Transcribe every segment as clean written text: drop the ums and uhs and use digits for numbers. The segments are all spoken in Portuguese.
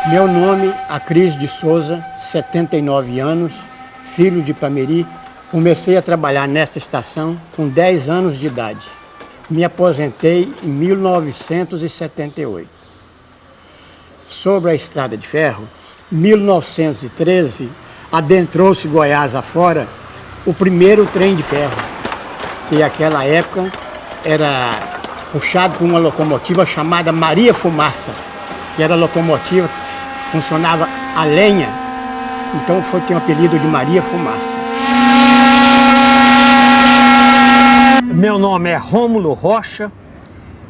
Meu nome, Acris de Souza, 79 anos, filho de Pameri. Comecei a trabalhar nesta estação com 10 anos de idade. Me aposentei em 1978. Sobre a estrada de ferro, em 1913, adentrou-se Goiás afora o primeiro trem de ferro, que naquela época era puxado por uma locomotiva chamada Maria Fumaça, que era a locomotiva que funcionava a lenha, então tem o apelido de Maria Fumaça. Meu nome é Rômulo Rocha,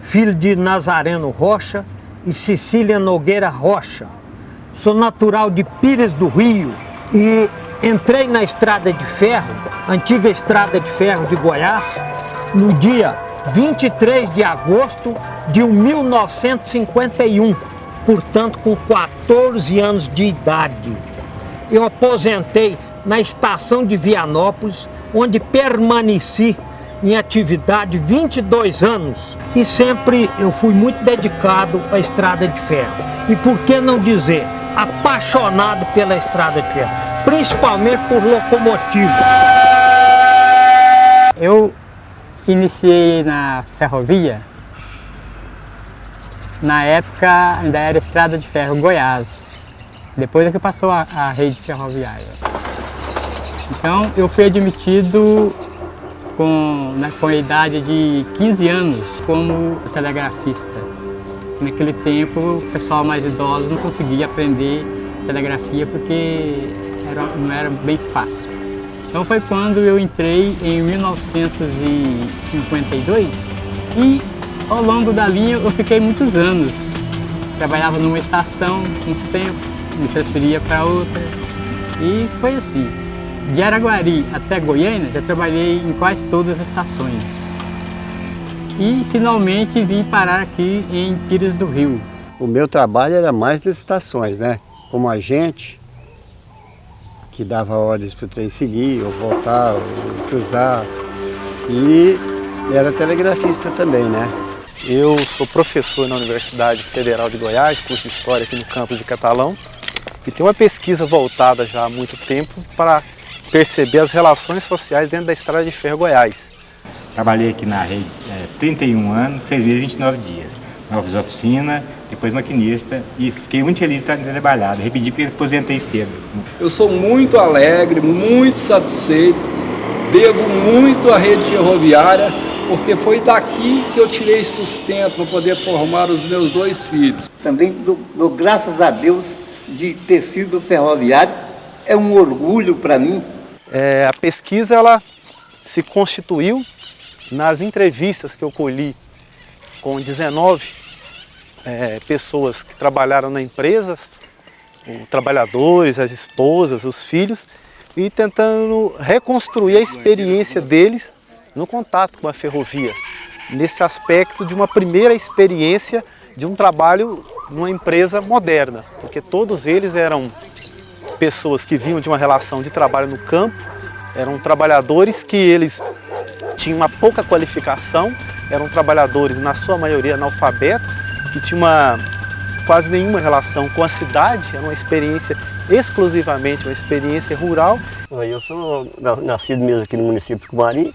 filho de Nazareno Rocha e Cecília Nogueira Rocha. Sou natural de Pires do Rio e entrei na estrada de ferro, antiga estrada de ferro de Goiás, no dia 23 de agosto de 1951, portanto com 14 anos de idade. Eu aposentei na estação de Vianópolis, onde permaneci em atividade 22 anos e sempre eu fui muito dedicado à estrada de ferro. E por que não dizer, apaixonado pela estrada de ferro, principalmente por locomotiva. Eu iniciei na ferrovia, na época ainda era estrada de ferro Goiás, depois é que passou a rede ferroviária. Então eu fui admitido com a idade de 15 anos como telegrafista. Naquele tempo o pessoal mais idoso não conseguia aprender telegrafia porque não era bem fácil. Então foi quando eu entrei em 1952 e ao longo da linha eu fiquei muitos anos. Trabalhava numa estação uns tempos, me transferia para outra e foi assim. De Araguari até Goiânia já trabalhei em quase todas as estações. E finalmente vim parar aqui em Pires do Rio. O meu trabalho era mais das estações, né? Como agente, que dava ordens para o trem seguir, ou voltar, ou cruzar. E era telegrafista também, né? Eu sou professor na Universidade Federal de Goiás, curso de História aqui no campus de Catalão. E tem uma pesquisa voltada já há muito tempo para perceber as relações sociais dentro da Estrada de Ferro Goiás. Trabalhei aqui na rede 31 anos, 6 meses e 29 dias. Eu fiz oficina, depois maquinista e fiquei muito feliz de ter trabalhado. Repeti porque aposentei cedo. Eu sou muito alegre, muito satisfeito, devo muito à rede ferroviária, porque foi daqui que eu tirei sustento para poder formar os meus 2 filhos. Também dou graças a Deus de ter sido ferroviário, é um orgulho para mim. A pesquisa ela se constituiu nas entrevistas que eu colhi com 19 pessoas que trabalharam na empresa, trabalhadores, as esposas, os filhos, e tentando reconstruir a experiência deles no contato com a ferrovia, nesse aspecto de uma primeira experiência de um trabalho numa empresa moderna, porque todos eles eram pessoas que vinham de uma relação de trabalho no campo, eram trabalhadores que eles tinham uma pouca qualificação, eram trabalhadores, na sua maioria, analfabetos, que tinham quase nenhuma relação com a cidade, era uma experiência exclusivamente uma experiência rural. Eu sou nascido mesmo aqui no município de Cumari,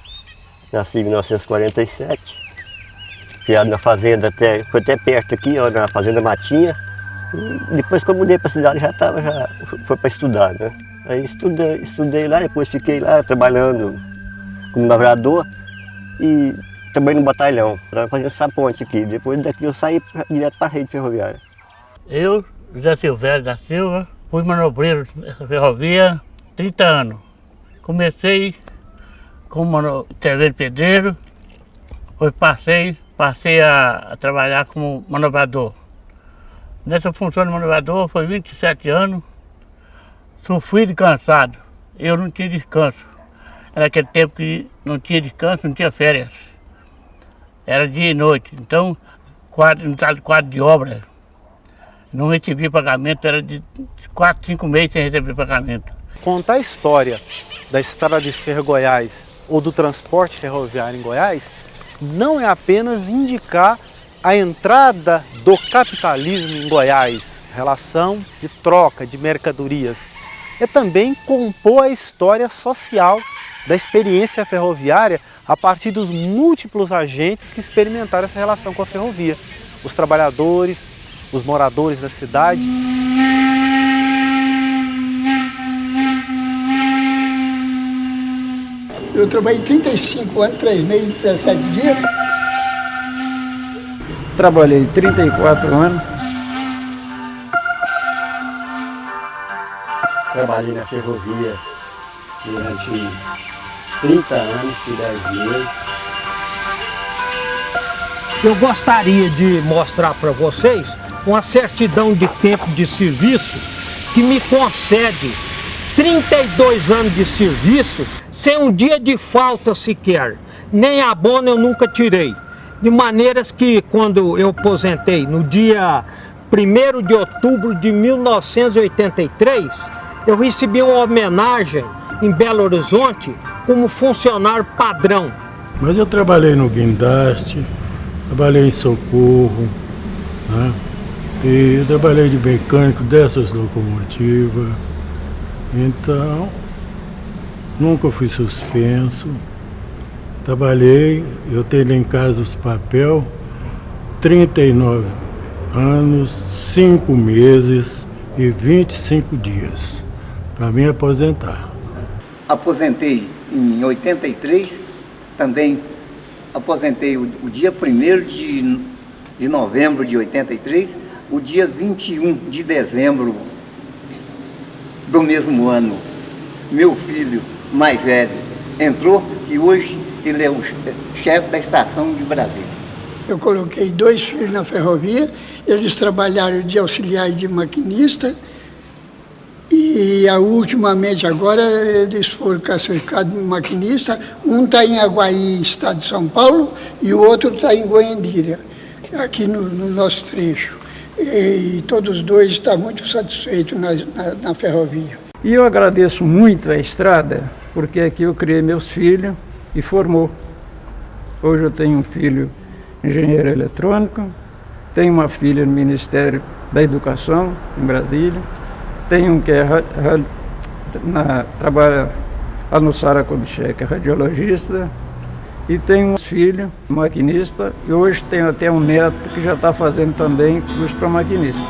nasci em 1947, criado na fazenda, foi até perto aqui, ó, na fazenda Matinha. E depois que eu mudei para a cidade foi para estudar, né? Aí estudei lá, depois fiquei lá trabalhando como lavrador e também no batalhão, para fazer essa ponte aqui. Depois daqui eu saí direto para a rede ferroviária. Eu, José Silvério da Silva, fui manobreiro nessa ferrovia 30 anos. Comecei como servente pedreiro, depois passei a trabalhar como manobrador. Nessa função de manobrador foi 27 anos, sofrido e cansado. Eu não tinha descanso. Era aquele tempo que não tinha descanso, não tinha férias. Era dia e noite. Então, quadro de obra, não recebia pagamento, era de 4, 5 meses sem receber pagamento. Contar a história da Estrada de Ferro Goiás ou do transporte ferroviário em Goiás não é apenas indicar a entrada do capitalismo em Goiás, relação de troca de mercadorias. É também compor a história social da experiência ferroviária a partir dos múltiplos agentes que experimentaram essa relação com a ferrovia. Os trabalhadores, os moradores da cidade. Eu trabalhei 35 anos, 3 meses e 17 dias. Trabalhei 34 anos. Trabalhei na ferrovia durante 30 anos e 10 meses. Eu gostaria de mostrar para vocês uma certidão de tempo de serviço que me concede 32 anos de serviço sem um dia de falta sequer. Nem abono eu nunca tirei. De maneiras que quando eu aposentei no dia 1º de outubro de 1983, eu recebi uma homenagem em Belo Horizonte como funcionário padrão. Mas eu trabalhei no guindaste, trabalhei em socorro, né? E eu trabalhei de mecânico dessas locomotivas. Então, nunca fui suspenso. Trabalhei, eu tenho em casa os papéis, 39 anos, 5 meses e 25 dias para me aposentar. Aposentei em 83, também aposentei o dia 1º de novembro de 83, o dia 21 de dezembro do mesmo ano. Meu filho mais velho entrou e hoje ele é o chefe da estação de Brasília. Eu coloquei 2 filhos na ferrovia, eles trabalharam de auxiliar de maquinista e ultimamente agora eles foram classificados de maquinista. Um está em Aguaí, estado de São Paulo, e o outro está em Goiandira, aqui no nosso trecho. E todos os dois estão muito satisfeitos na ferrovia. E eu agradeço muito a estrada, porque aqui eu criei meus filhos e formou. Hoje eu tenho um filho engenheiro eletrônico, tenho uma filha no Ministério da Educação, em Brasília, tenho um que trabalha lá no Sara Kubitschek, é radiologista, e tenho um filho maquinista, e hoje tenho até um neto que já está fazendo também curso para maquinista.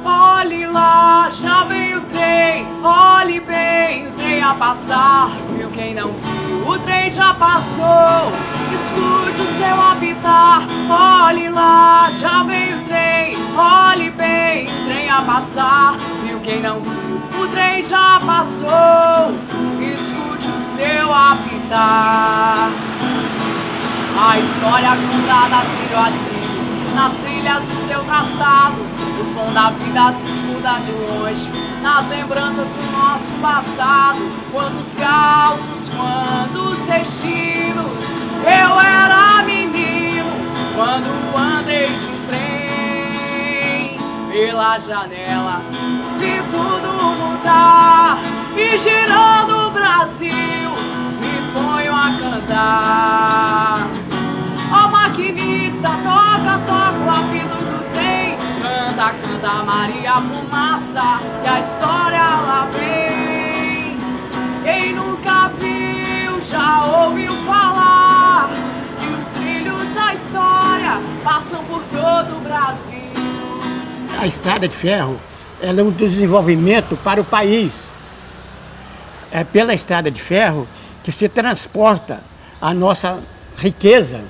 Olhe lá, já vem o trem, olhe bem, o trem a passar, viu quem não viu, o trem já passou, escute o seu apitar, olhe lá, já vem o trem, olhe bem, o trem a passar, viu quem não viu, o trem já passou, escute o seu apitar. A história contada trilho a trilho, nas trilhas do seu traçado, o som da vida se escuta de longe, nas lembranças do nosso passado. Quantos causos, quantos destinos, eu era menino quando andei de trem. Pela janela vi tudo mudar e girando o Brasil me ponho a cantar. Ó maquinista, toca o apito do trem, canta, canta Maria Fumaça, que a história lá vem. Quem nunca viu, já ouviu falar, que os trilhos da história passam por todo o Brasil. A estrada de ferro, ela é um desenvolvimento para o país. É pela estrada de ferro que se transporta a nossa riqueza,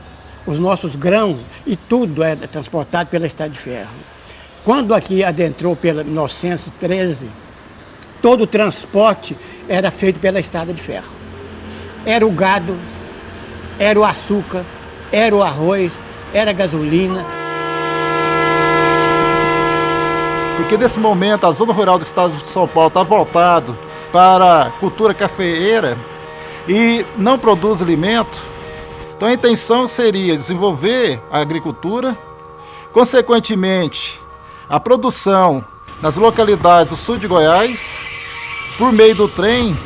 os nossos grãos, e tudo é transportado pela estrada de ferro. Quando aqui adentrou pela 1913, todo o transporte era feito pela estrada de ferro. Era o gado, era o açúcar, era o arroz, era a gasolina. Porque nesse momento a zona rural do estado de São Paulo está voltado para a cultura cafeeira e não produz alimento. Então a intenção seria desenvolver a agricultura, consequentemente a produção nas localidades do sul de Goiás, por meio do trem,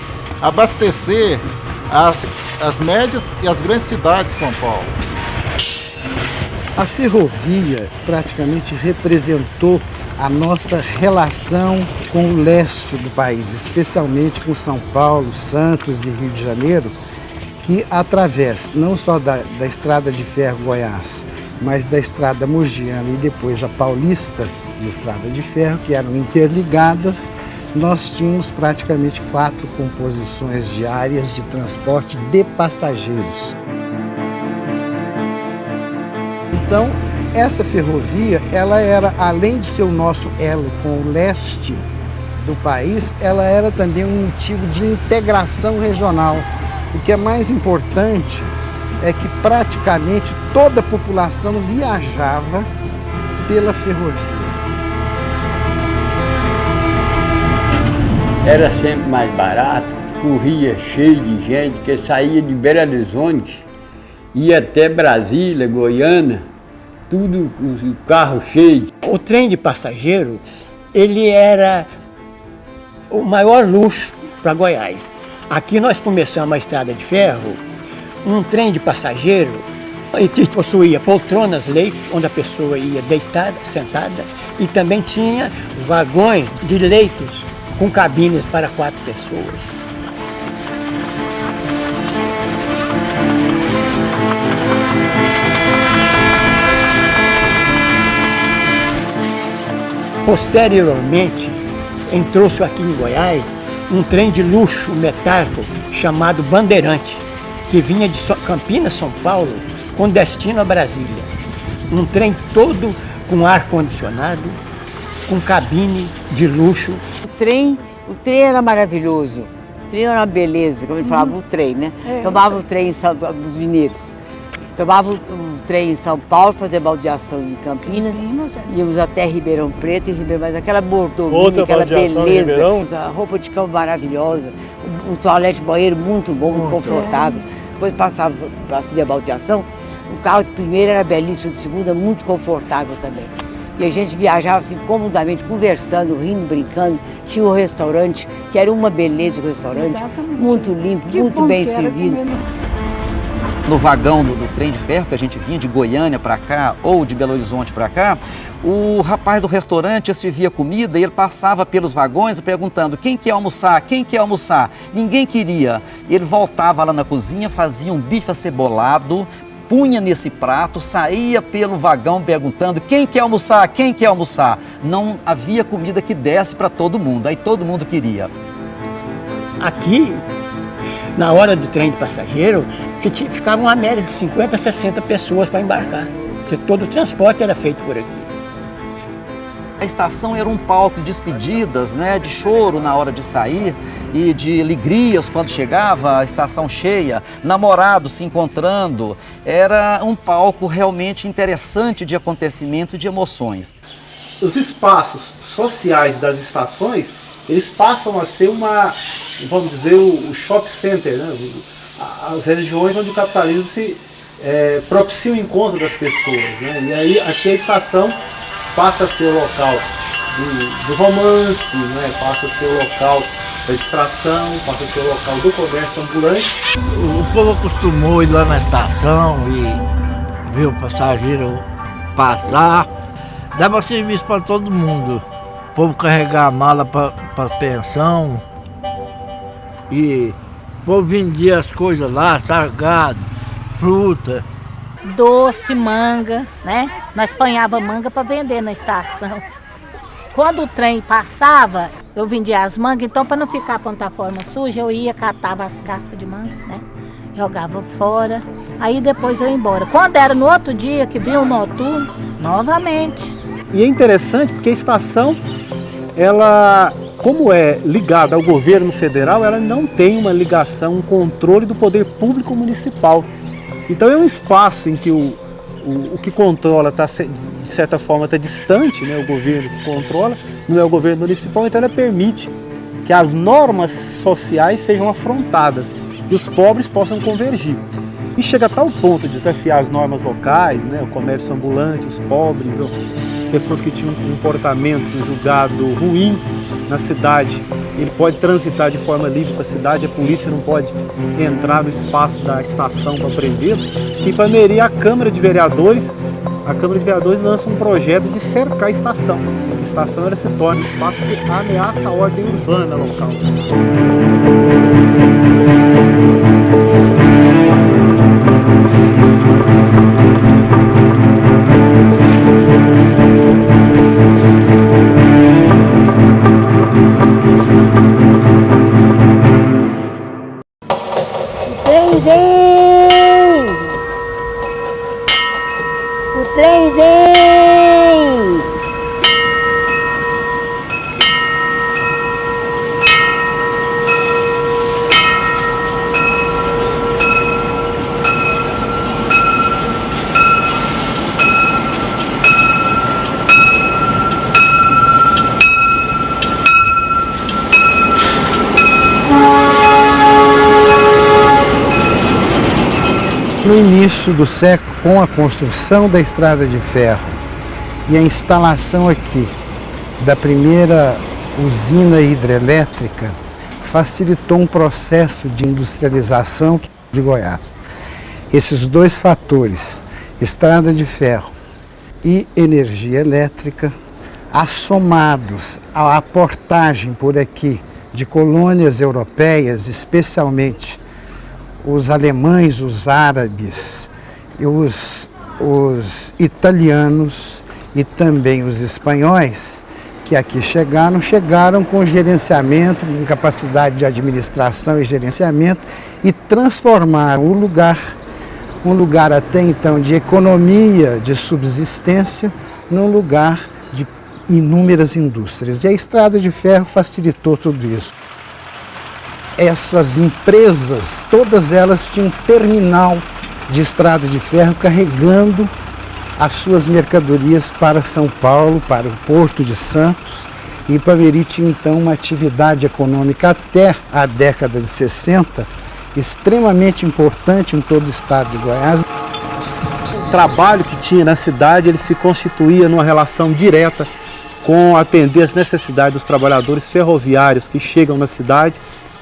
abastecer as médias e as grandes cidades de São Paulo. A ferrovia praticamente representou a nossa relação com o leste do país, especialmente com São Paulo, Santos e Rio de Janeiro, que através não só da Estrada de Ferro Goiás, mas da Estrada Mogiana e depois a Paulista de Estrada de Ferro, que eram interligadas, nós tínhamos praticamente 4 composições diárias de transporte de passageiros. Então, essa ferrovia, ela era, além de ser o nosso elo com o leste do país, ela era também um motivo de integração regional. O que é mais importante é que praticamente toda a população viajava pela ferrovia. Era sempre mais barato, corria cheio de gente, que saía de Belo Horizonte, ia até Brasília, Goiânia, tudo o carro cheio. O trem de passageiro, ele era o maior luxo para Goiás. Aqui nós começamos a estrada de ferro, um trem de passageiro que possuía poltronas, leito, onde a pessoa ia deitada, sentada, e também tinha vagões de leitos com cabines para 4 pessoas. Posteriormente, entrou-se aqui em Goiás um trem de luxo metálico chamado Bandeirante, que vinha de Campinas, São Paulo, com destino a Brasília. Um trem todo com ar-condicionado, com cabine de luxo. O trem era maravilhoso, o trem era uma beleza, como ele falava, o trem, né? Tomava o trem dos mineiros. Tomava o trem em São Paulo, fazia baldeação em Campinas, íamos até Ribeirão Preto e Ribeirão, mas aquela mordomia, aquela beleza, a roupa de cama maravilhosa, o toalete banheiro muito bom, muito confortável. Depois passava para fazer a baldeação, o carro de primeira era belíssimo, de segunda muito confortável também. E a gente viajava assim comodamente, conversando, rindo, brincando. Tinha um restaurante, que era uma beleza o restaurante, muito limpo, muito bem servido. No vagão do trem de ferro que a gente vinha de Goiânia para cá ou de Belo Horizonte para cá, o rapaz do restaurante servia comida e ele passava pelos vagões perguntando quem quer almoçar, quem quer almoçar. Ninguém queria. Ele voltava lá na cozinha, fazia um bife acebolado, punha nesse prato, saía pelo vagão perguntando quem quer almoçar, quem quer almoçar. Não havia comida que desse para todo mundo, aí todo mundo queria. Aqui, na hora do trem de passageiro, ficava uma média de 50 a 60 pessoas para embarcar, porque todo o transporte era feito por aqui. A estação era um palco de despedidas, né, de choro na hora de sair e de alegrias quando chegava a estação cheia, namorados se encontrando. Era um palco realmente interessante de acontecimentos e de emoções. Os espaços sociais das estações, eles passam a ser vamos dizer, o shopping center, né? As regiões onde o capitalismo propicia o encontro das pessoas, né? E aí aqui a estação passa a ser o local do romance, né? Passa a ser o local da distração, passa a ser o local do comércio ambulante. O povo acostumou a ir lá na estação e ver o passageiro passar. Dava serviço para todo mundo. O povo carregar a mala para pensão. E o povo vendia as coisas lá, salgado, fruta. Doce, manga, né? Nós apanhava manga para vender na estação. Quando o trem passava, eu vendia as mangas, então para não ficar a plataforma suja, eu ia, catava as cascas de manga, né? Jogava fora, aí depois eu ia embora. Quando era no outro dia que vinha o noturno, novamente. E é interessante porque a estação, ela, como é ligada ao governo federal, ela não tem uma ligação, um controle do poder público municipal. Então é um espaço em que o que controla, de certa forma, está distante, né? O governo que controla, não é o governo municipal, então ela permite que as normas sociais sejam afrontadas e os pobres possam convergir. E chega a tal ponto de desafiar as normas locais, né? O comércio ambulante, os pobres, pessoas que tinham um comportamento julgado ruim na cidade, ele pode transitar de forma livre para a cidade, a polícia não pode entrar no espaço da estação para prendê-lo. Em Ipameri, a Câmara de Vereadores a Câmara de Vereadores lança um projeto de cercar a estação. A estação ela se torna um espaço que ameaça a ordem urbana local. trem vem! O trem vem! No início do século, com a construção da estrada de ferro e a instalação aqui da primeira usina hidrelétrica, facilitou um processo de industrialização de Goiás. Esses dois fatores, estrada de ferro e energia elétrica, assomados à aportagem por aqui de colônias europeias, especialmente os alemães, os árabes, os italianos e também os espanhóis que aqui chegaram com gerenciamento, com capacidade de administração e gerenciamento e transformaram o lugar, um lugar até então de economia, de subsistência, num lugar de inúmeras indústrias. E a estrada de ferro facilitou tudo isso. Essas empresas, todas elas tinham um terminal de estrada de ferro carregando as suas mercadorias para São Paulo, para o Porto de Santos. E Ipameri tinha então uma atividade econômica até a década de 60, extremamente importante em todo o estado de Goiás. O trabalho que tinha na cidade, ele se constituía numa relação direta com atender as necessidades dos trabalhadores ferroviários que chegam na cidade.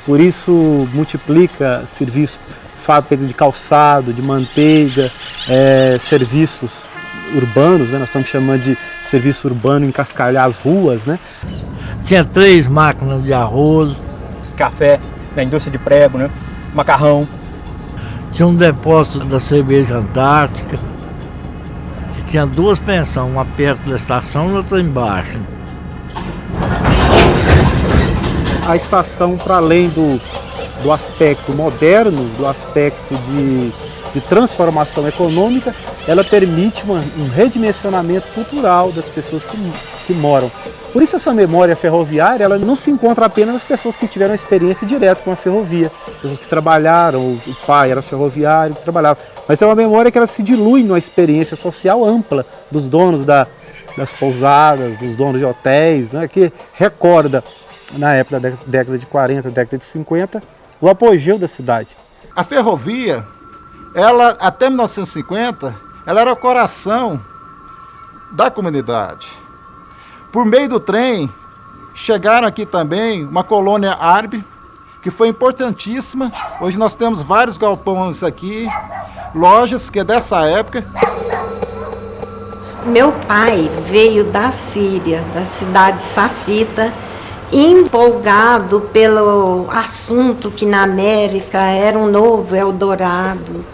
Por isso, multiplica serviços, fábricas de calçado, de manteiga, serviços urbanos, né? Nós estamos chamando de serviço urbano em cascalhar as ruas, né? Tinha 3 máquinas de arroz, café, da indústria de prego, né? Macarrão. Tinha um depósito da cerveja Antártica. Tinha 2 pensões, uma perto da estação e outra embaixo. A estação, para além do aspecto moderno, do aspecto de transformação econômica, ela permite um redimensionamento cultural das pessoas que moram. Por isso essa memória ferroviária, ela não se encontra apenas nas pessoas que tiveram experiência direta com a ferrovia, pessoas que trabalharam, o pai era ferroviário, que trabalhava, mas é uma memória que ela se dilui numa experiência social ampla dos donos das pousadas, dos donos de hotéis, né, que recorda na época da década de 40, década de 50, o apogeu da cidade. A ferrovia, ela até 1950, ela era o coração da comunidade. Por meio do trem, chegaram aqui também uma colônia árabe, que foi importantíssima. Hoje nós temos vários galpões aqui, lojas que é dessa época. Meu pai veio da Síria, da cidade de Safita, empolgado pelo assunto que na América era um novo Eldorado,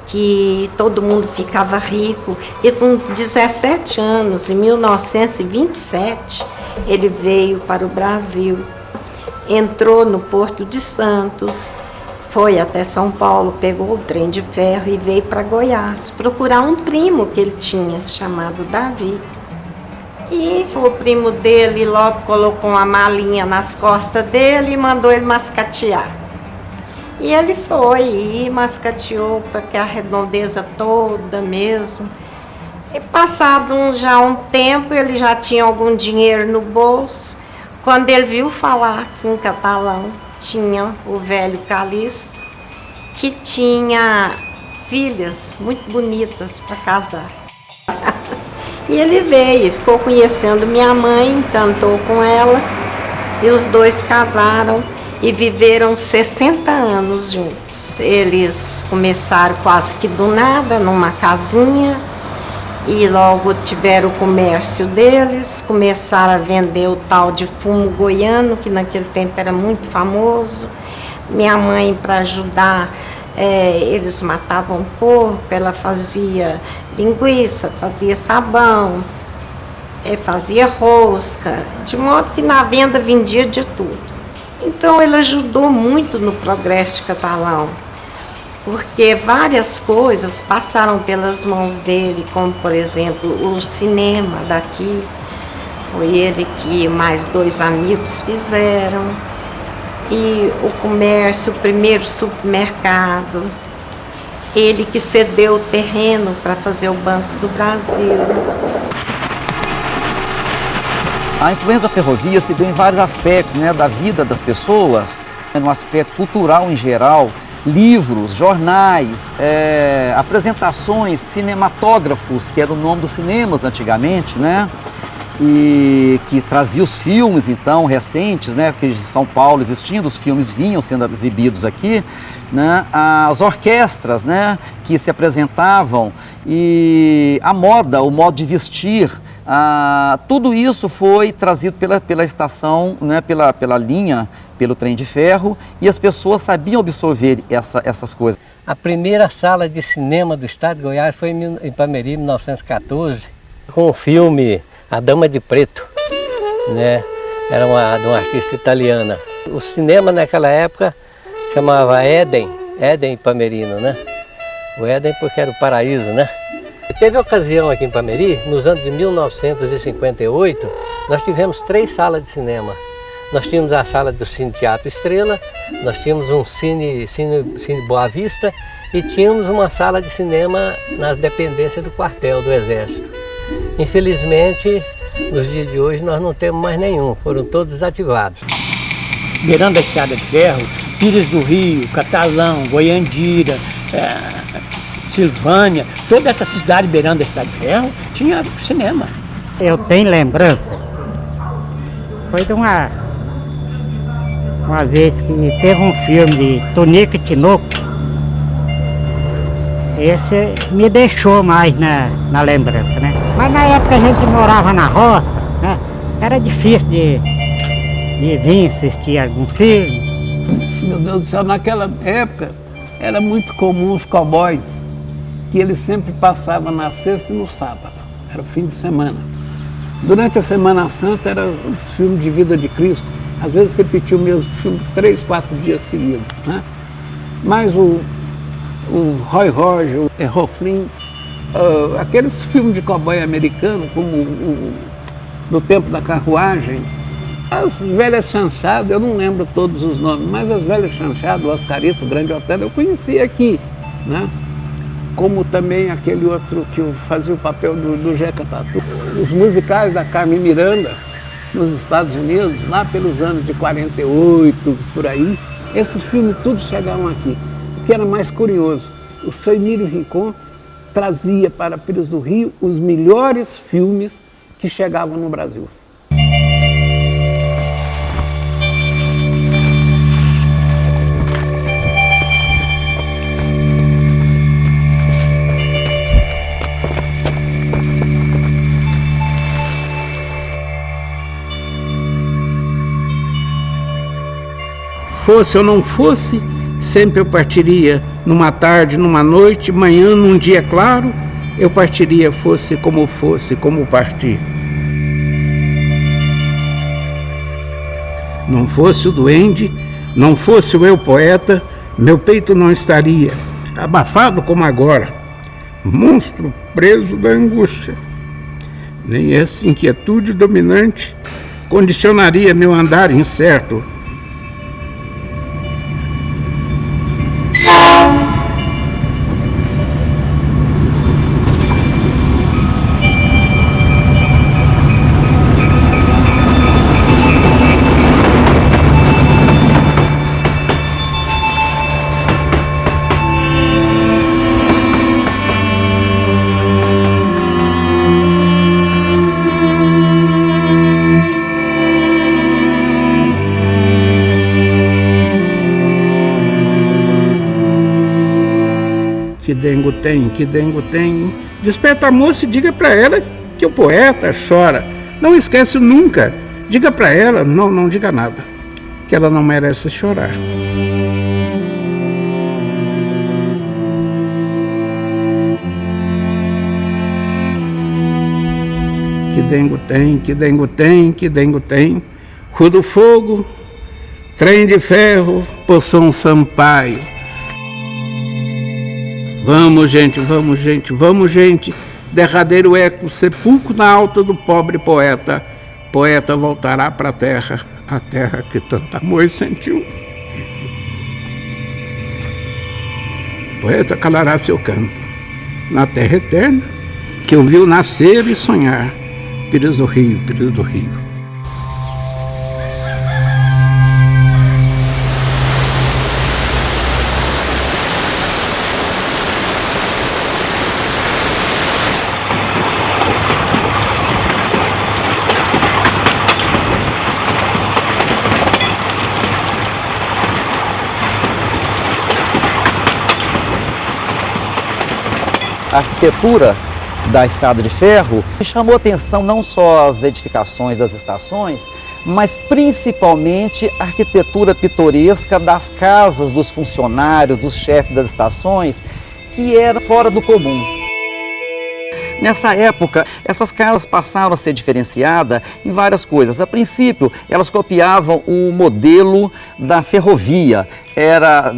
que todo mundo ficava rico. E com 17 anos, em 1927, ele veio para o Brasil. Entrou no Porto de Santos, foi até São Paulo, pegou o trem de ferro e veio para Goiás procurar um primo que ele tinha, chamado Davi. E o primo dele logo colocou uma malinha nas costas dele e mandou ele mascatear. E ele foi e mascateou para que a redondeza toda mesmo. E passado já um tempo, ele já tinha algum dinheiro no bolso. Quando ele viu falar que em Catalão tinha o velho Calixto, que tinha filhas muito bonitas para casar. E ele veio, ficou conhecendo minha mãe, encantou com ela, e os dois casaram e viveram 60 anos juntos. Eles começaram quase que do nada, numa casinha, e logo tiveram o comércio deles, começaram a vender o tal de fumo goiano, que naquele tempo era muito famoso. Minha mãe, para ajudar, eles matavam porco, ela fazia linguiça, fazia sabão, fazia rosca, de modo que na venda vendia de tudo. Então ele ajudou muito no progresso de Catalão, porque várias coisas passaram pelas mãos dele, como por exemplo o cinema daqui, foi ele que mais 2 amigos fizeram, e o comércio, o primeiro supermercado, ele que cedeu o terreno para fazer o Banco do Brasil. A influência da ferrovia se deu em vários aspectos, né, da vida das pessoas, no aspecto cultural em geral, livros, jornais, apresentações, cinematógrafos, que era o nome dos cinemas antigamente, né? E que trazia os filmes, então, recentes, né? Porque em São Paulo existindo, os filmes vinham sendo exibidos aqui, né? As orquestras, né? Que se apresentavam, e a moda, o modo de vestir, tudo isso foi trazido pela estação, né? Pela linha, pelo trem de ferro, e as pessoas sabiam absorver essas coisas. A primeira sala de cinema do estado de Goiás foi em Ipameri, em 1914, com o filme A Dama de Preto, né? Era de uma artista italiana. O cinema naquela época chamava Éden Ipamerino, né? O Éden porque era o paraíso, né? Teve ocasião aqui em Ipameri, nos anos de 1958, nós tivemos 3 salas de cinema. Nós tínhamos a sala do Cine Teatro Estrela, nós tínhamos um Cine Boa Vista e tínhamos uma sala de cinema nas dependências do quartel do Exército. Infelizmente, nos dias de hoje nós não temos mais nenhum, foram todos desativados. Beirando a Estrada de Ferro, Pires do Rio, Catalão, Goiandira, Silvânia, toda essa cidade beirando a Estrada de Ferro tinha cinema. Eu tenho lembrança, foi de uma vez que teve um filme de Tonico e Tinoco. Esse me deixou mais na lembrança, né? Mas na época a gente morava na roça, né? Era difícil de vir assistir algum filme. Meu Deus do céu, naquela época era muito comum os cowboys, que eles sempre passavam na sexta e no sábado, era o fim de semana. Durante a Semana Santa era os filmes de vida de Cristo, às vezes repetia o mesmo filme 3, 4 dias seguidos, né? Mas o Roy Rogers, o Errol Flynn, aqueles filmes de cowboy americano, como No Tempo da Carruagem, as Velhas Chanchadas, eu não lembro todos os nomes, mas as Velhas Chanchadas, o Oscarito, o Grande Hotel, eu conheci aqui, né? Como também aquele outro que fazia o papel do Jeca Tatu. Os musicais da Carmen Miranda, nos Estados Unidos, lá pelos anos de 48, por aí, esses filmes todos chegavam aqui. O que era mais curioso, o seu Emílio Rincon trazia para Pires do Rio os melhores filmes que chegavam no Brasil. Fosse ou não fosse, sempre eu partiria numa tarde, numa noite, manhã, num dia claro, eu partiria, fosse, como partir. Não fosse o duende, não fosse o eu poeta, meu peito não estaria abafado como agora, monstro preso da angústia. Nem essa inquietude dominante condicionaria meu andar incerto. dengo tem, que dengo tem. Desperta a moça e diga para ela que o poeta chora. Não esquece nunca. Diga para ela, não diga nada, que ela não merece chorar. Que dengo tem, que dengo tem, que dengo tem. Rua do Fogo, Trem de Ferro, Poção Sampaio. Vamos, gente, vamos, gente, vamos, gente. Derradeiro eco, sepulcro na alta do pobre poeta. Poeta voltará para a terra que tanto amor sentiu. Poeta calará seu canto na terra eterna, que ouviu nascer e sonhar. Pires do Rio, Pires do Rio. A arquitetura da Estrada de Ferro me chamou a atenção não só as edificações das estações, mas principalmente a arquitetura pitoresca das casas dos funcionários, dos chefes das estações, que era fora do comum. Nessa época, essas casas passaram a ser diferenciadas em várias coisas. A princípio, elas copiavam o modelo da ferrovia, era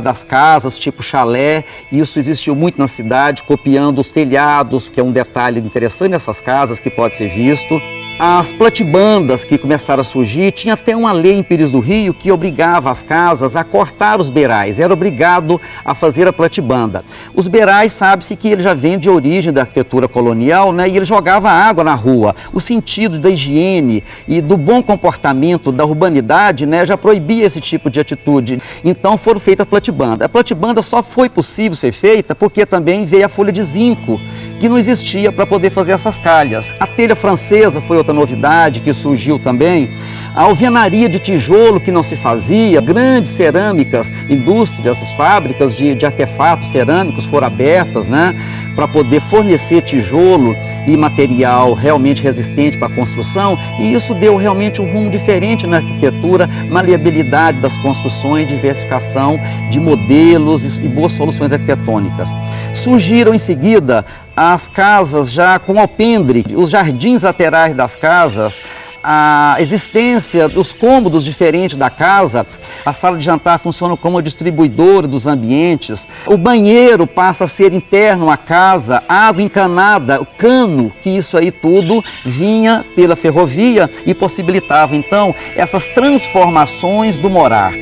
das casas tipo chalé, isso existiu muito na cidade, copiando os telhados, que é um detalhe interessante nessas casas que pode ser visto. As platibandas que começaram a surgir, tinha até uma lei em Pires do Rio que obrigava as casas a cortar os beirais, era obrigado a fazer a platibanda. Os beirais, sabe-se que ele já vem de origem da arquitetura colonial, né, e ele jogava água na rua. O sentido da higiene e do bom comportamento da urbanidade, né, já proibia esse tipo de atitude. Então foram feitas a platibanda. A platibanda só foi possível ser feita porque também veio a folha de zinco, que não existia para poder fazer essas calhas. A telha francesa foi outra novidade que surgiu também. A alvenaria de tijolo que não se fazia, grandes cerâmicas, indústrias, fábricas de artefatos cerâmicos foram abertas, né, para poder fornecer tijolo e material realmente resistente para a construção, e isso deu realmente um rumo diferente na arquitetura, maleabilidade das construções, diversificação de modelos e boas soluções arquitetônicas. Surgiram em seguida as casas já com alpendre, os jardins laterais das casas, a existência dos cômodos diferentes da casa, a sala de jantar funciona como distribuidora dos ambientes, o banheiro passa a ser interno à casa, água encanada, o cano, que isso aí tudo vinha pela ferrovia e possibilitava então essas transformações do morar.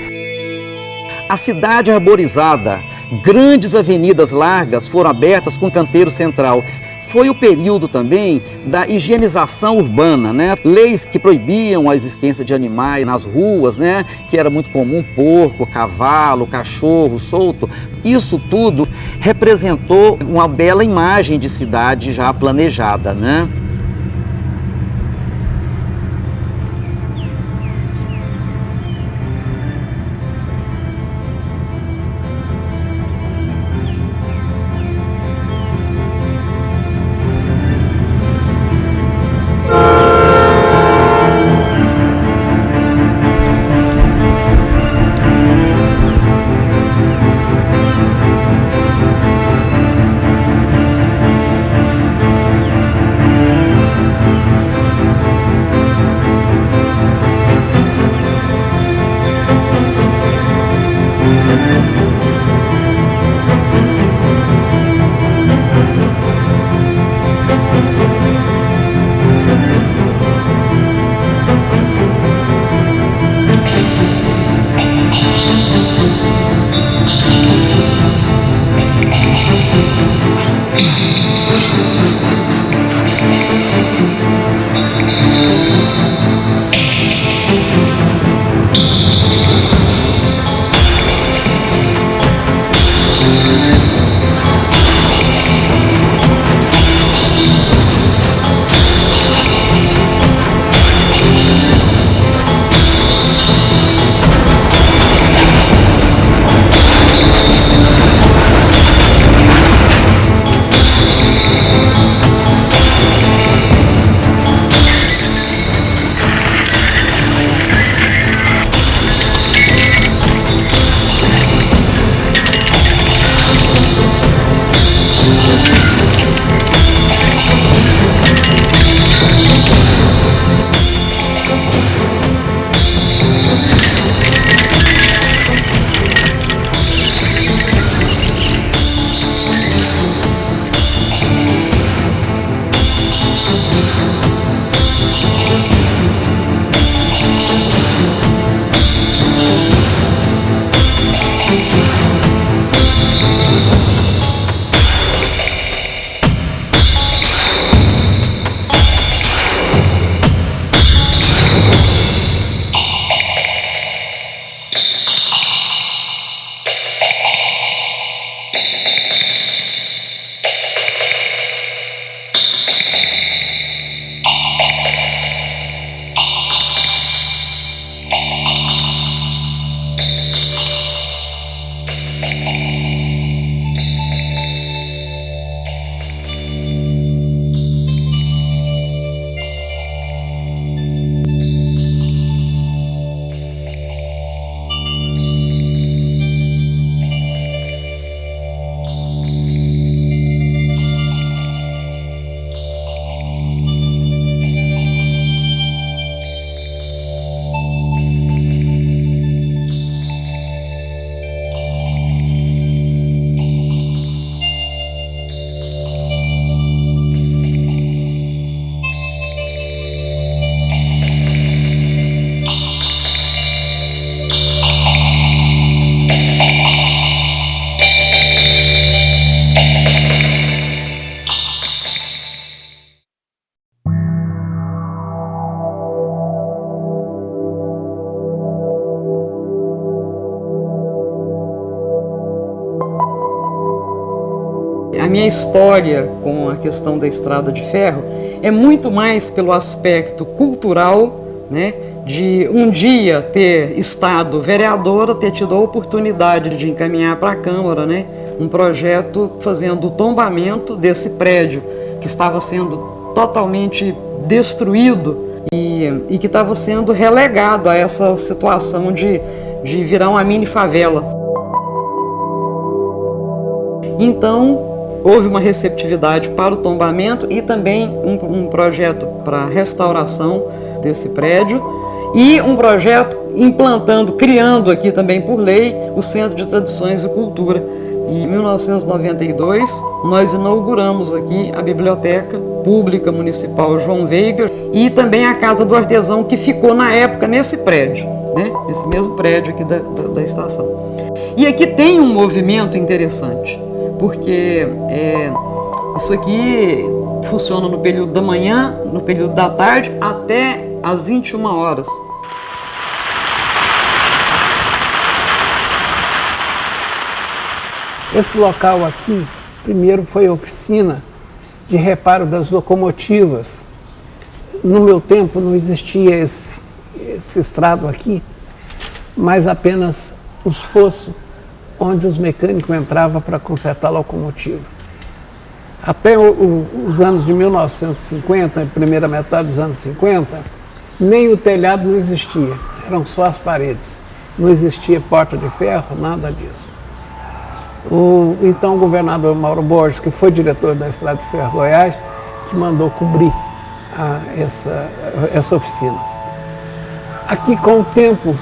A cidade arborizada, grandes avenidas largas foram abertas com canteiro central. Foi o período também da higienização urbana, né? Leis que proibiam a existência de animais nas ruas, né? Que era muito comum, porco, cavalo, cachorro solto. Isso tudo representou uma bela imagem de cidade já planejada, né? minha história com a questão da estrada de ferro é muito mais pelo aspecto cultural, né, de um dia ter estado vereadora, ter tido a oportunidade de encaminhar para a Câmara, né, um projeto fazendo o tombamento desse prédio que estava sendo totalmente destruído e que estava sendo relegado a essa situação de virar uma mini favela. Então, houve uma receptividade para o tombamento e também um projeto para a restauração desse prédio e um projeto implantando, criando aqui também por lei o Centro de Tradições e Cultura. Em 1992, nós inauguramos aqui a Biblioteca Pública Municipal João Veiga e também a Casa do Artesão, que ficou na época nesse prédio, né? Esse mesmo prédio aqui da estação. E aqui tem um movimento interessante, porque isso aqui funciona no período da manhã, no período da tarde, até às 21 horas. Esse local aqui, primeiro foi oficina de reparo das locomotivas. No meu tempo não existia esse estrado aqui, mas apenas os fossos onde os mecânicos entravam para consertar a locomotiva. Até os anos de 1950, primeira metade dos anos 50, nem o telhado não existia, eram só as paredes. Não existia porta de ferro, nada disso. O então governador Mauro Borges, que foi diretor da Estrada de Ferro Goiás, que mandou cobrir essa oficina. Aqui, com o tempo,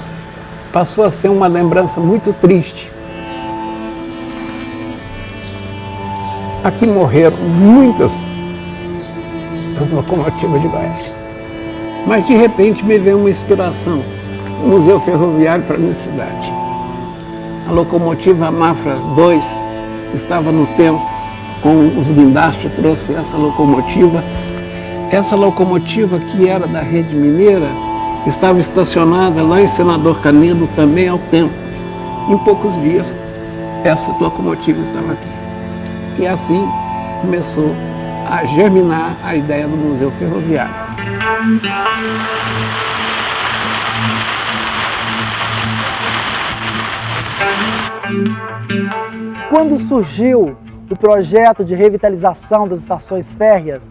passou a ser uma lembrança muito triste. Aqui morreram muitas das locomotivas de Goiás. Mas, de repente, me veio uma inspiração, o Museu Ferroviário para a minha cidade. A locomotiva Mafra 2 estava no tempo, com os guindastes, trouxe essa locomotiva. Essa locomotiva, que era da Rede Mineira, estava estacionada lá em Senador Canedo também ao tempo. Em poucos dias, essa locomotiva estava aqui. E assim começou a germinar a ideia do Museu Ferroviário. Quando surgiu o projeto de revitalização das estações férreas,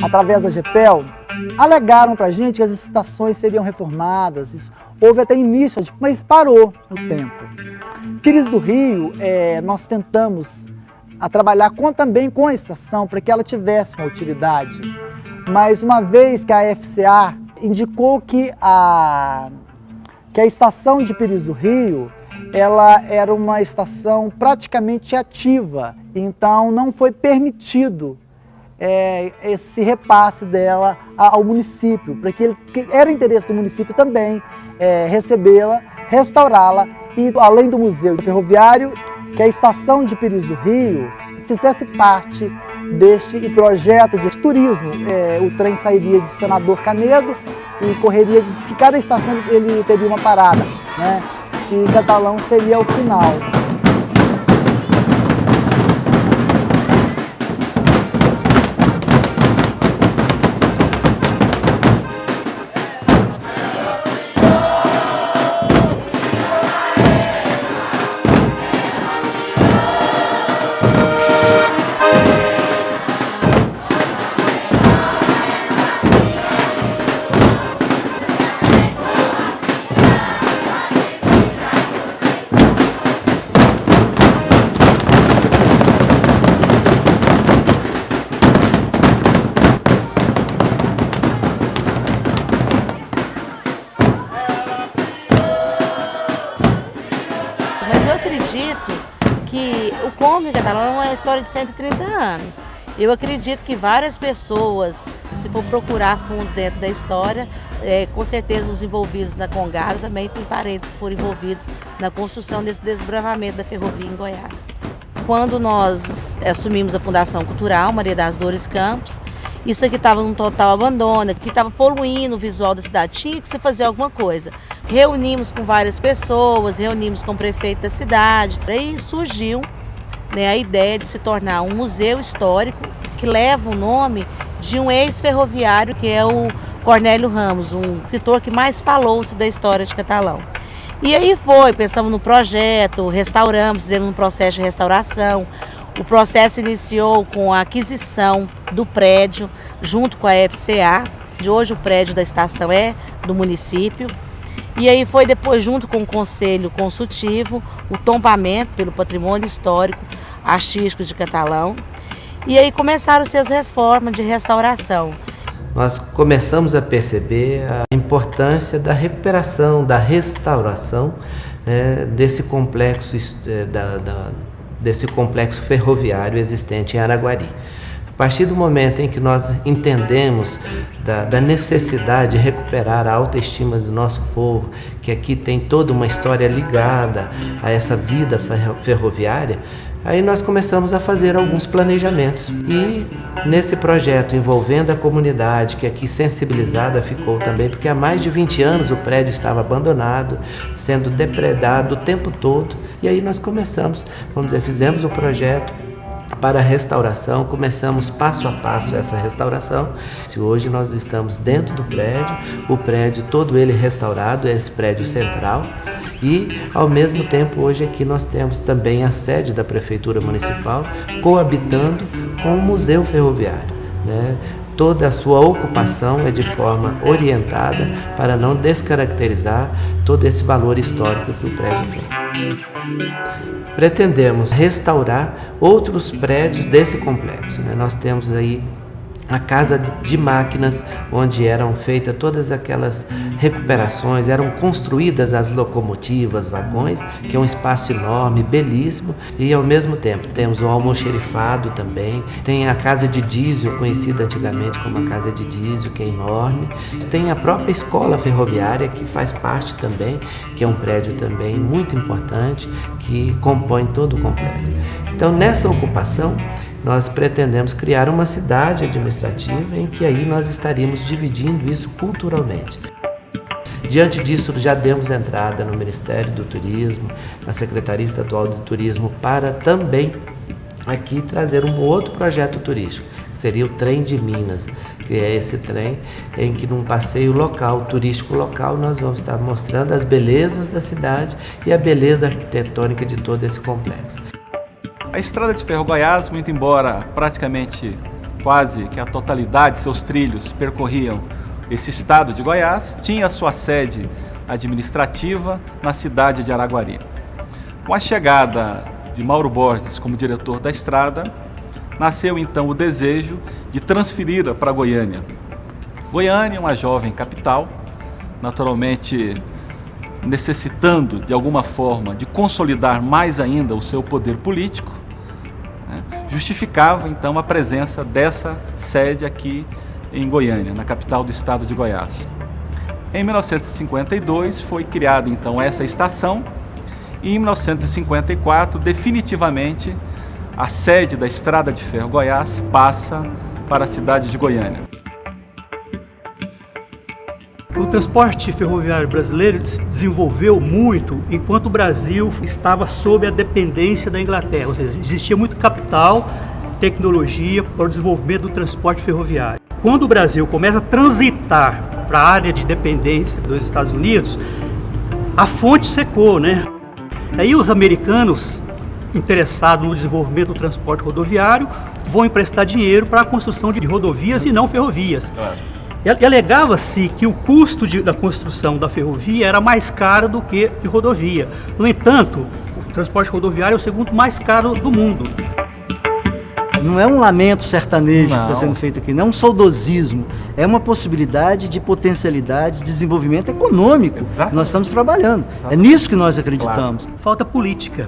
através da GEPEL, alegaram para a gente que as estações seriam reformadas. Houve até início, mas parou no tempo. Pires do Rio, nós tentamos trabalhar também com a estação para que ela tivesse uma utilidade. Mas uma vez que a FCA indicou que a estação de Pires do Rio ela era uma estação praticamente ativa, então não foi permitido esse repasse dela ao município, porque era interesse do município também recebê-la, restaurá-la e, além do Museu Ferroviário, que a estação de Pires do Rio fizesse parte deste projeto de turismo. O trem sairia de Senador Canedo e correria, de cada estação ele teria uma parada, né? E Catalão seria o final. Catalão é uma história de 130 anos. Eu acredito que várias pessoas, se for procurar fundo dentro da história, com certeza os envolvidos na Congada também tem parentes que foram envolvidos na construção desse desbravamento da ferrovia em Goiás. Quando nós assumimos a Fundação Cultural Maria das Dores Campos, isso aqui estava num total abandono, que estava poluindo o visual da cidade, tinha que se fazer alguma coisa. Reunimos com várias pessoas, reunimos com o prefeito da cidade, e surgiu né, a ideia de se tornar um museu histórico que leva o nome de um ex-ferroviário, que é o Cornélio Ramos, um escritor que mais falou-se da história de Catalão. E aí pensamos no projeto, restauramos, fizemos um processo de restauração. O processo iniciou com a aquisição do prédio junto com a FCA. De hoje o prédio da estação é do município. E aí foi depois, junto com o Conselho Consultivo, o tombamento pelo patrimônio histórico artístico de Catalão. E aí começaram-se as reformas de restauração. Nós começamos a perceber a importância da recuperação, da restauração, né, desse complexo ferroviário existente em Araguari. A partir do momento em que nós entendemos da necessidade de recuperar a autoestima do nosso povo, que aqui tem toda uma história ligada a essa vida ferroviária, aí nós começamos a fazer alguns planejamentos. E nesse projeto envolvendo a comunidade, que aqui sensibilizada ficou também, porque há mais de 20 anos o prédio estava abandonado, sendo depredado o tempo todo. E aí nós começamos, vamos dizer, fizemos o projeto para a restauração, começamos passo a passo essa restauração. Se hoje nós estamos dentro do prédio, o prédio todo ele restaurado, esse prédio central, e ao mesmo tempo hoje aqui nós temos também a sede da Prefeitura Municipal coabitando com o Museu Ferroviário, né? Toda a sua ocupação é de forma orientada para não descaracterizar todo esse valor histórico que o prédio tem. Pretendemos restaurar outros prédios desse complexo, né? Nós temos aí a Casa de Máquinas, onde eram feitas todas aquelas recuperações, eram construídas as locomotivas, vagões, que é um espaço enorme, belíssimo, e ao mesmo tempo temos o almoxerifado também, tem a Casa de Diesel, conhecida antigamente como a Casa de Diesel, que é enorme, tem a própria Escola Ferroviária, que faz parte também, que é um prédio também muito importante, que compõe todo o complexo. Então, nessa ocupação, nós pretendemos criar uma cidade administrativa em que aí nós estaríamos dividindo isso culturalmente. Diante disso, já demos entrada no Ministério do Turismo, na Secretaria Estadual de Turismo, para também aqui trazer um outro projeto turístico, que seria o Trem de Minas, que é esse trem em que num passeio local, turístico local, nós vamos estar mostrando as belezas da cidade e a beleza arquitetônica de todo esse complexo. A Estrada de Ferro Goiás, muito embora praticamente quase que a totalidade de seus trilhos percorriam esse estado de Goiás, tinha sua sede administrativa na cidade de Araguari. Com a chegada de Mauro Borges como diretor da estrada, nasceu então o desejo de transferi-la para Goiânia. Goiânia é uma jovem capital, naturalmente necessitando de alguma forma de consolidar mais ainda o seu poder político, né? Justificava então a presença dessa sede aqui em Goiânia, na capital do estado de Goiás. Em 1952 foi criada então essa estação e em 1954 definitivamente a sede da Estrada de Ferro Goiás passa para a cidade de Goiânia. O transporte ferroviário brasileiro se desenvolveu muito enquanto o Brasil estava sob a dependência da Inglaterra, ou seja, existia muito capital, tecnologia para o desenvolvimento do transporte ferroviário. Quando o Brasil começa a transitar para a área de dependência dos Estados Unidos, a fonte secou, né? Aí os americanos, interessados no desenvolvimento do transporte rodoviário, vão emprestar dinheiro para a construção de rodovias e não ferrovias. Claro. E alegava-se que o custo da construção da ferrovia era mais caro do que de rodovia. No entanto, o transporte rodoviário é o segundo mais caro do mundo. Não é um lamento sertanejo que está sendo feito aqui, não é um saudosismo, é uma possibilidade de potencialidades de desenvolvimento econômico que nós estamos trabalhando. É nisso que nós acreditamos. Claro. Falta política,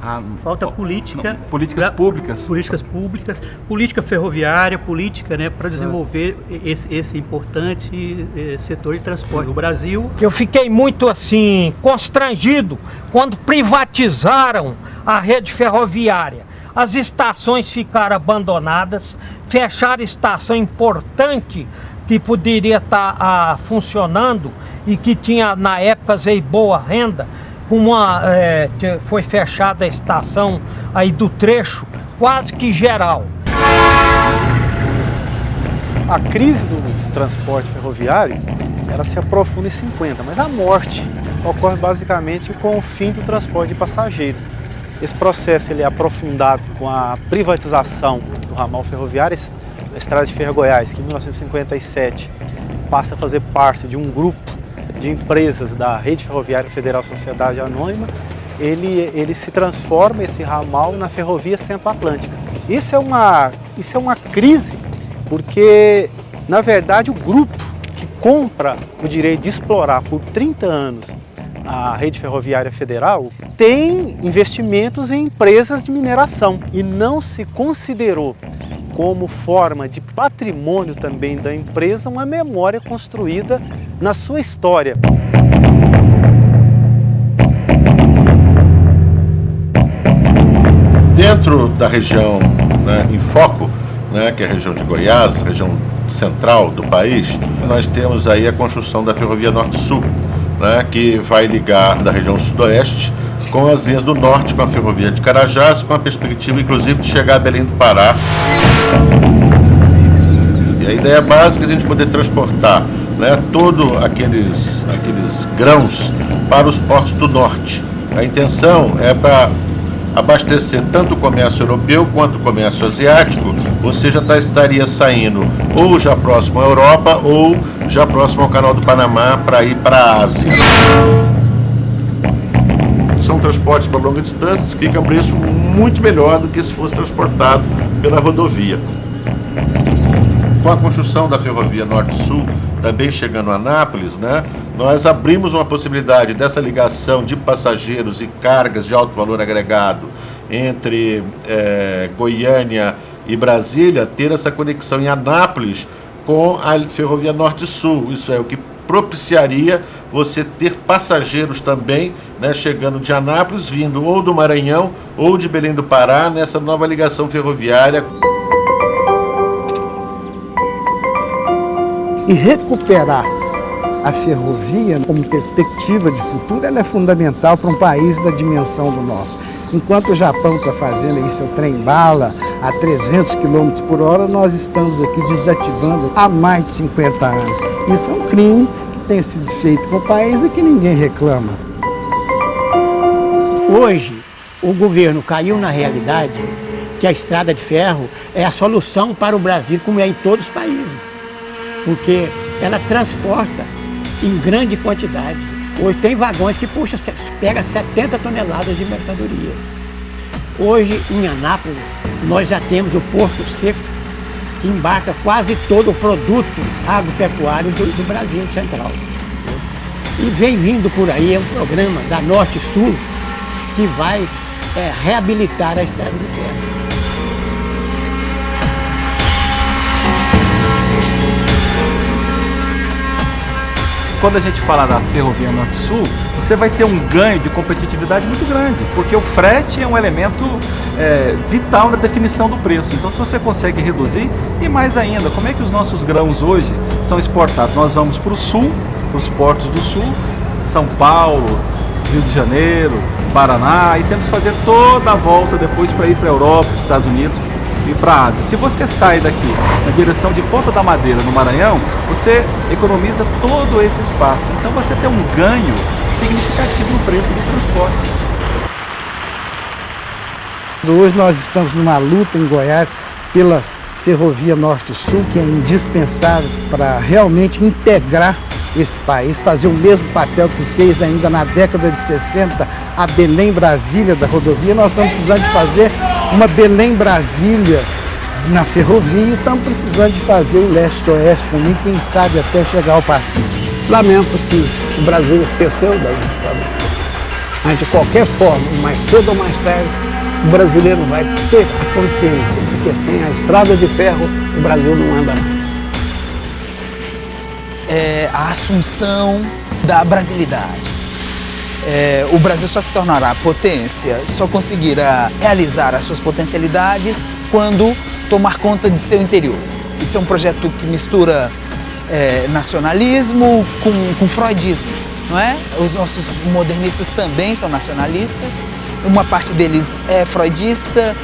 políticas públicas. Políticas públicas, política ferroviária, política, né, para desenvolver esse importante setor de transporte no Brasil. Eu fiquei muito assim constrangido quando privatizaram a rede ferroviária. As estações ficaram abandonadas, fecharam estação importante que poderia estar funcionando e que tinha na época boa renda. Foi fechada a estação aí do trecho quase que geral. A crise do transporte ferroviário, ela se aprofunda em 50, mas a morte ocorre basicamente com o fim do transporte de passageiros. Esse processo ele é aprofundado com a privatização do ramal ferroviário, a Estrada de Ferro Goiás, que em 1957 passa a fazer parte de um grupo de empresas da Rede Ferroviária Federal Sociedade Anônima. Ele se transforma, esse ramal, na Ferrovia Centro-Atlântica. Isso é uma crise, porque, na verdade, o grupo que compra o direito de explorar por 30 anos a Rede Ferroviária Federal tem investimentos em empresas de mineração e não se considerou como forma de patrimônio também da empresa uma memória construída na sua história. Dentro da região, né, em foco, né, que é a região de Goiás, região central do país, nós temos aí a construção da Ferrovia Norte-Sul, né, que vai ligar da região sudoeste com as linhas do norte, com a Ferrovia de Carajás, com a perspectiva, inclusive, de chegar a Belém do Pará. E a ideia básica é a gente poder transportar, né, todos aqueles grãos para os portos do norte. A intenção é para abastecer tanto o comércio europeu quanto o comércio asiático, ou seja, estaria saindo ou já próximo à Europa ou já próximo ao Canal do Panamá para ir para a Ásia. São transportes para longas distâncias que ficam a preço muito melhor do que se fosse transportado pela rodovia. Com a construção da Ferrovia Norte-Sul, também chegando a Anápolis, né, nós abrimos uma possibilidade dessa ligação de passageiros e cargas de alto valor agregado entre Goiânia e Brasília, ter essa conexão em Anápolis com a Ferrovia Norte-Sul. Isso é o que propiciaria você ter passageiros também, né, chegando de Anápolis, vindo ou do Maranhão ou de Belém do Pará, nessa nova ligação ferroviária. E recuperar a ferrovia como perspectiva de futuro, ela é fundamental para um país da dimensão do nosso. Enquanto o Japão está fazendo aí seu trem-bala a 300 km por hora, nós estamos aqui desativando há mais de 50 anos. Isso é um crime que tem sido feito com o país e que ninguém reclama. Hoje, o governo caiu na realidade que a estrada de ferro é a solução para o Brasil, como é em todos os países. Porque ela transporta em grande quantidade. Hoje tem vagões que pega 70 toneladas de mercadoria. Hoje, em Anápolis, nós já temos o Porto Seco, que embarca quase todo o produto agropecuário do Brasil Central. E vem vindo por aí um programa da Norte-Sul que vai reabilitar a estrada de ferro. Quando a gente fala da Ferrovia Norte-Sul, você vai ter um ganho de competitividade muito grande, porque o frete é um elemento vital na definição do preço. Então, se você consegue reduzir, e mais ainda, como é que os nossos grãos hoje são exportados? Nós vamos para o sul, para os portos do sul, São Paulo, Rio de Janeiro, Paraná, e temos que fazer toda a volta depois para ir para a Europa, para os Estados Unidos e para a Ásia. Se você sai daqui na direção de Ponta da Madeira, no Maranhão, você economiza todo esse espaço. Então você tem um ganho significativo no preço do transporte. Hoje nós estamos numa luta em Goiás pela Ferrovia Norte-Sul, que é indispensável para realmente integrar esse país, fazer o mesmo papel que fez ainda na década de 60 a Belém-Brasília da rodovia. Nós estamos precisando de fazer uma Belém-Brasília na ferrovia e estamos precisando de fazer o leste-oeste também, quem sabe até chegar ao Pacífico. Lamento que o Brasil esqueceu da estrada, mas de qualquer forma, mais cedo ou mais tarde, o brasileiro vai ter a consciência de que sem a estrada de ferro o Brasil não anda mais. A assunção da brasilidade. O Brasil só se tornará potência, só conseguirá realizar as suas potencialidades quando tomar conta de seu interior. Isso é um projeto que mistura nacionalismo com freudismo, não é? Os nossos modernistas também são nacionalistas. Uma parte deles é freudista,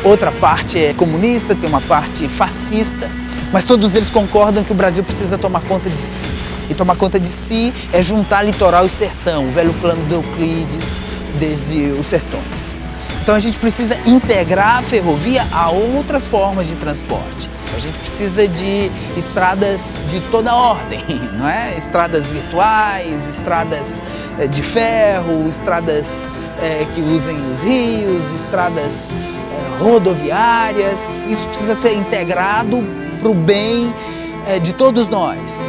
outra parte é comunista, tem uma parte fascista. Mas todos eles concordam que o Brasil precisa tomar conta de si. E tomar conta de si é juntar litoral e sertão, o velho plano de Euclides, desde os sertões. Então a gente precisa integrar a ferrovia a outras formas de transporte. A gente precisa de estradas de toda ordem, não é? Estradas virtuais, estradas de ferro, estradas que usem os rios, estradas rodoviárias. Isso precisa ser integrado para o bem de todos nós.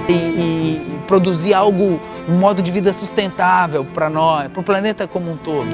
E produzir algo, um modo de vida sustentável para nós, para o planeta como um todo.